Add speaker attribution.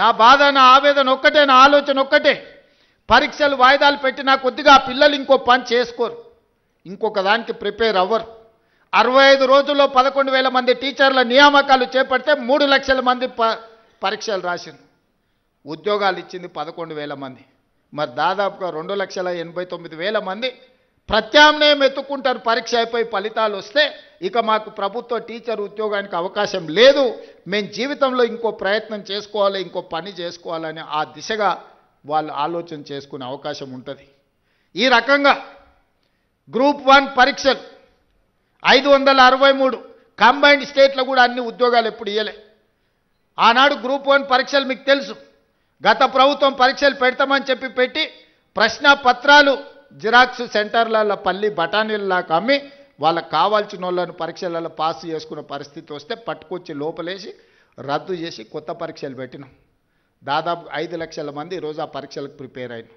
Speaker 1: నా బాధ, నా ఆవేదన ఒక్కటే, నా ఆలోచన ఒక్కటే. పరీక్షలు వాయిదాలు పెట్టినా కొద్దిగా ఆ పిల్లలు ఇంకో పని చేసుకోరు, ఇంకొక దానికి ప్రిపేర్ అవ్వరు. 65 రోజుల్లో 11,000 మంది టీచర్ల నియామకాలు చేపడితే 3 లక్షల మంది పరీక్షలు రాసింది. ఉద్యోగాలు ఇచ్చింది 11,000 మంది. మరి దాదాపుగా 2,89,000 మంది ప్రత్యామ్నాయం ఎత్తుకుంటారు. పరీక్ష అయిపోయి ఫలితాలు వస్తే ఇక మాకు ప్రభుత్వ టీచర్ ఉద్యోగానికి అవకాశం లేదు, మేము జీవితంలో ఇంకో ప్రయత్నం చేసుకోవాలి, ఇంకో పని చేసుకోవాలని ఆ దిశగా వాళ్ళు ఆలోచన చేసుకునే అవకాశం ఉంటుంది. ఈ రకంగా గ్రూప్ 1 పరీక్షలు 563 కంబైన్డ్ స్టేట్లో కూడా అన్ని ఉద్యోగాలు ఎప్పుడు ఇవ్వలే. ఆనాడు గ్రూప్ 1 పరీక్షలు మీకు తెలుసు, గత ప్రభుత్వం పరీక్షలు పెడతామని చెప్పి పెట్టి ప్రశ్న పత్రాలు జిరాక్స్ సెంటర్లలో పల్లి బఠానీలలాగా అమ్మి వాళ్ళకు కావాల్సిన వాళ్ళను పరీక్షలలో పాస్ చేసుకున్న పరిస్థితి వస్తే పట్టుకొచ్చి లోపలేసి రద్దు చేసి కొత్త పరీక్షలు పెట్టినాం. దాదాపు 5 లక్షల మంది ఈరోజు ఆ పరీక్షలకు ప్రిపేర్ అయినాం.